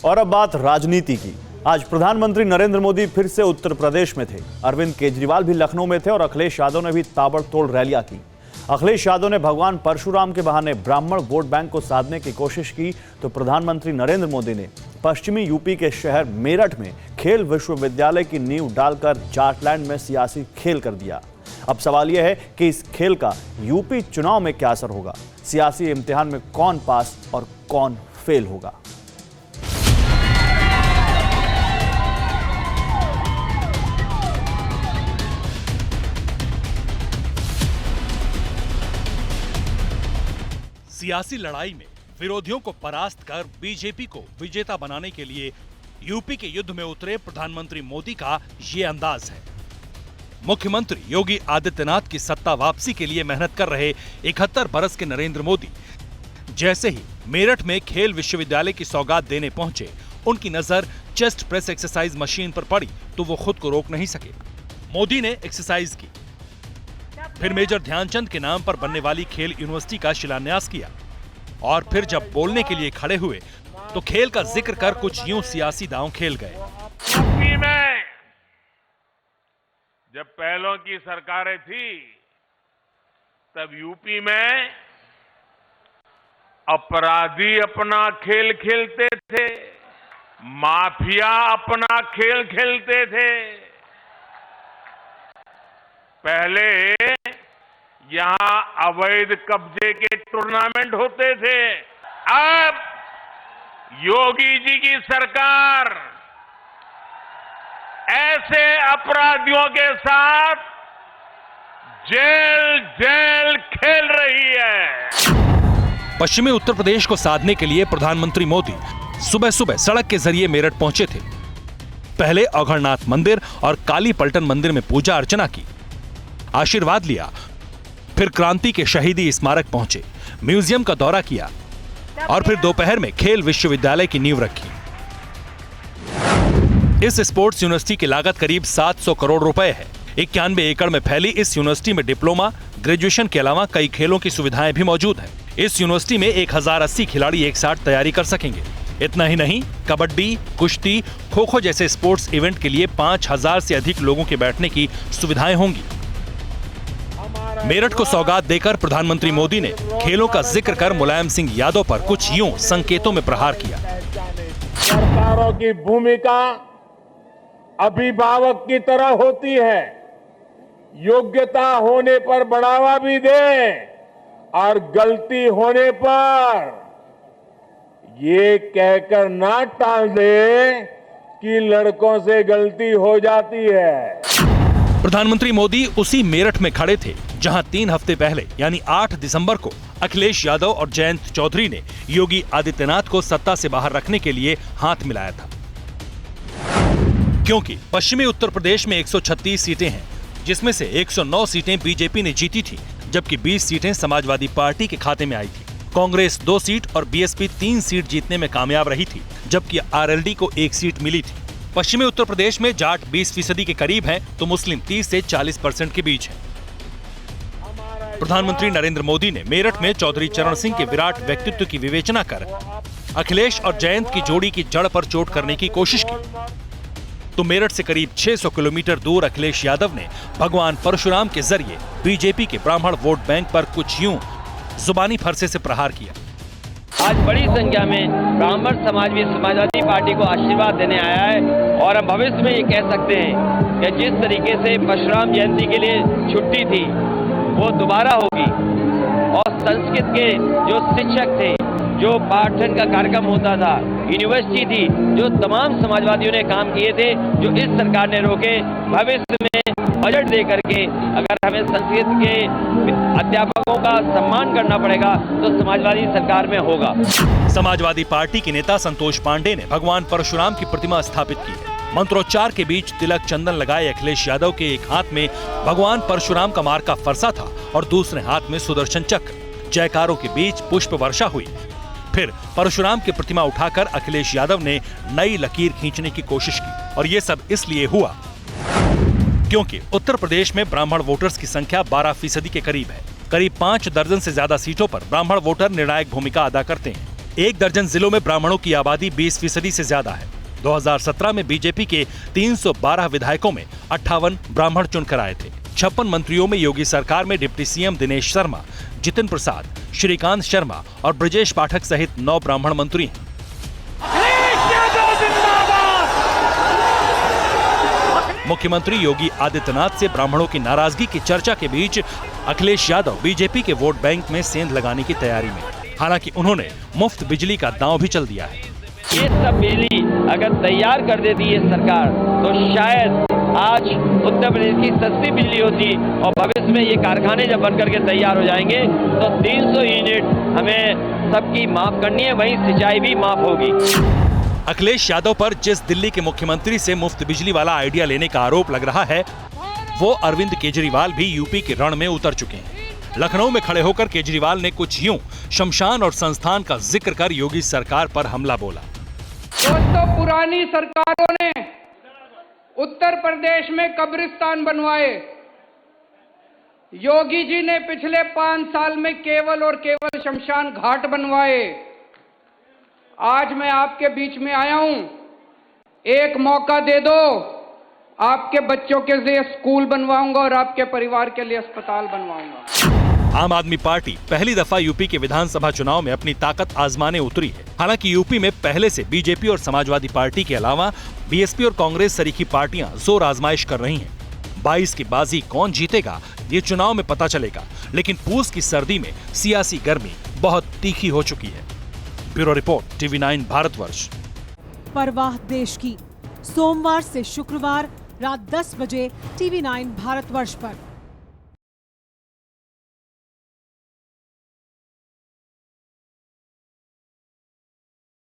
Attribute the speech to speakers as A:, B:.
A: और अब बात राजनीति की। आज प्रधानमंत्री नरेंद्र मोदी फिर से उत्तर प्रदेश में थे। अरविंद केजरीवाल भी लखनऊ में थे और अखिलेश यादव ने भी ताबड़तोड़ रैलियां की। अखिलेश यादव ने भगवान परशुराम के बहाने ब्राह्मण वोट बैंक को साधने की कोशिश की, तो प्रधानमंत्री नरेंद्र मोदी ने पश्चिमी यूपी के शहर मेरठ में खेल विश्वविद्यालय की नींव डालकर जाटलैंड में सियासी खेल कर दिया। अब सवाल यह है कि इस खेल का यूपी चुनाव में क्या असर होगा। सियासी इम्तिहान में कौन पास और कौन फेल होगा।
B: सियासी लड़ाई में विरोधियों को परास्त कर बीजेपी को विजेता बनाने के लिए यूपी के युद्ध में उतरे प्रधानमंत्री मोदी का ये अंदाज है। मुख्यमंत्री योगी आदित्यनाथ की सत्ता वापसी के लिए मेहनत कर रहे 71 बरस के नरेंद्र मोदी जैसे ही मेरठ में खेल विश्वविद्यालय की सौगात देने पहुंचे, उनकी नजर चेस्ट प्रेस एक्सरसाइज मशीन पर पड़ी तो वो खुद को रोक नहीं सके। मोदी ने एक्सरसाइज की, फिर मेजर ध्यानचंद के नाम पर बनने वाली खेल यूनिवर्सिटी का शिलान्यास किया और फिर जब बोलने के लिए खड़े हुए तो खेल का जिक्र कर कुछ यूं सियासी दांव खेल गए।
C: यूपी में जब पहलों की सरकारें थी तब यूपी में अपराधी अपना खेल खेलते थे, माफिया अपना खेल खेलते थे। पहले यहां अवैध कब्जे के टूर्नामेंट होते थे। अब योगी जी की सरकार ऐसे अपराधियों के साथ जेल जेल खेल रही है।
B: पश्चिमी उत्तर प्रदेश को साधने के लिए प्रधानमंत्री मोदी सुबह सुबह सड़क के जरिए मेरठ पहुंचे थे। पहले औघड़नाथ मंदिर और काली पलटन मंदिर में पूजा अर्चना की, आशीर्वाद लिया, फिर क्रांति के शहीदी स्मारक पहुंचे, म्यूजियम का दौरा किया और फिर दोपहर में खेल विश्वविद्यालय की नींव रखी। इस स्पोर्ट्स यूनिवर्सिटी की लागत करीब 700 करोड़ रुपए है। 91 एकड़ में फैली इस यूनिवर्सिटी में डिप्लोमा, ग्रेजुएशन के अलावा कई खेलों की सुविधाएं भी मौजूद हैं। इस यूनिवर्सिटी में 1080 खिलाड़ी एक साथ तैयारी कर सकेंगे। इतना ही नहीं, कबड्डी, कुश्ती, खो खो जैसे स्पोर्ट्स इवेंट के लिए 5000 से अधिक लोगों के बैठने की सुविधाएं होंगी। मेरठ को सौगात देकर प्रधानमंत्री मोदी ने खेलों का जिक्र कर मुलायम सिंह यादव पर कुछ यूं संकेतों में प्रहार किया।
C: सरकारों की भूमिका अभिभावक की तरह होती है, योग्यता होने पर बढ़ावा भी दे और गलती होने पर ये कहकर ना टाल दे कि लड़कों से गलती हो जाती है।
B: प्रधानमंत्री मोदी उसी मेरठ में खड़े थे जहां 3 हफ्ते पहले यानी 8 दिसंबर को अखिलेश यादव और जयंत चौधरी ने योगी आदित्यनाथ को सत्ता से बाहर रखने के लिए हाथ मिलाया था। क्योंकि पश्चिमी उत्तर प्रदेश में 136 सीटें हैं, जिसमें से 109 सीटें बीजेपी ने जीती थी, जबकि 20 सीटें समाजवादी पार्टी के खाते में आई थी। कांग्रेस 2 सीट और बीएसपी 3 सीट जीतने में कामयाब रही थी, जबकि आरएलडी को 1 सीट मिली थी। पश्चिमी उत्तर प्रदेश में जाट 20% के करीब हैं, तो मुस्लिम 30 से 40% के बीच हैं। प्रधानमंत्री नरेंद्र मोदी ने मेरठ में चौधरी चरण सिंह के विराट व्यक्तित्व की विवेचना कर अखिलेश और जयंत की जोड़ी की जड़ पर चोट करने की कोशिश की, तो मेरठ से करीब 600 किलोमीटर दूर अखिलेश यादव ने भगवान परशुराम के जरिए बीजेपी के ब्राह्मण वोट बैंक पर कुछ यूं जुबानी फरसे से प्रहार किया।
D: आज बड़ी संख्या में ब्राह्मण समाज भी समाजवादी पार्टी को आशीर्वाद देने आया है और हम भविष्य में ये कह सकते हैं कि जिस तरीके से परशुराम जयंती के लिए छुट्टी थी वो दोबारा होगी और संस्कृत के जो शिक्षक थे, जो पाठन का कार्यक्रम होता था, यूनिवर्सिटी थी, जो तमाम समाजवादियों ने काम किए थे, जो इस सरकार ने रोके, भविष्य में बजट दे करके अगर हमें संस्कृत के अध्यापकों का सम्मान करना पड़ेगा तो समाजवादी सरकार में होगा।
B: समाजवादी पार्टी के नेता संतोष पांडे ने भगवान परशुराम की प्रतिमा स्थापित की है। मंत्रोच्चार के बीच तिलक चंदन लगाए अखिलेश यादव के एक हाथ में भगवान परशुराम का मार्का फरसा था और दूसरे हाथ में सुदर्शन चक्र। जयकारों के बीच पुष्प वर्षा हुई। फिर परशुराम की प्रतिमा उठाकर अखिलेश यादव ने नई लकीर खींचने की कोशिश की और ये सब इसलिए हुआ क्योंकि उत्तर प्रदेश में ब्राह्मण वोटर्स की संख्या 12% के करीब है। करीब 5 दर्जन से ज्यादा सीटों पर ब्राह्मण वोटर निर्णायक भूमिका अदा करते हैं। 1 दर्जन जिलों में ब्राह्मणों की आबादी 20% से ज्यादा है। 2017 में बीजेपी के 312 विधायकों में 58 ब्राह्मण चुनकर आए थे। 56 मंत्रियों में योगी सरकार में डिप्टी सीएम दिनेश शर्मा, जितिन प्रसाद, श्रीकांत शर्मा और ब्रजेश पाठक सहित 9 ब्राह्मण मंत्री हैं। मुख्यमंत्री योगी आदित्यनाथ से ब्राह्मणों की नाराजगी की चर्चा के बीच अखिलेश यादव बीजेपी के वोट बैंक में सेंध लगाने की तैयारी में। हालांकि उन्होंने मुफ्त बिजली का दांव भी चल दिया है।
D: ये सब बिजली अगर तैयार कर देती है सरकार तो शायद आज उत्तर प्रदेश की सस्ती बिजली होती और भविष्य में ये कारखाने जब बनकर के तैयार हो जाएंगे तो 300 यूनिट हमें सबकी माफ करनी है, वहीं सिंचाई भी माफ होगी।
B: अखिलेश यादव पर जिस दिल्ली के मुख्यमंत्री से मुफ्त बिजली वाला आइडिया लेने का आरोप लग रहा है, वो अरविंद केजरीवाल भी यूपी के रण में उतर चुके हैं। लखनऊ में खड़े होकर केजरीवाल ने कुछ यूं शमशान और संस्थान का जिक्र कर योगी सरकार पर हमला बोला।
E: दोस्तों, पुरानी सरकारों ने उत्तर प्रदेश में कब्रिस्तान बनवाए। योगी जी ने पिछले 5 साल में केवल और केवल शमशान घाट बनवाए। आज मैं आपके बीच में आया हूं, एक मौका दे दो, आपके बच्चों के लिए स्कूल बनवाऊंगा और आपके परिवार के लिए अस्पताल बनवाऊंगा।
B: आम आदमी पार्टी पहली दफा यूपी के विधानसभा चुनाव में अपनी ताकत आजमाने उतरी है। हालांकि यूपी में पहले से बीजेपी और समाजवादी पार्टी के अलावा बीएसपी और कांग्रेस सरीखी पार्टियां जोर आजमाइश कर रही हैं। 22 की बाजी कौन जीतेगा ये चुनाव में पता चलेगा, लेकिन पूस की सर्दी में सियासी गर्मी बहुत तीखी हो चुकी है। Bureau report, TV9 Bharatvarsh.
F: परवाह देश की, सोमवार से शुक्रवार रात 10 बजे TV9 भारतवर्ष पर।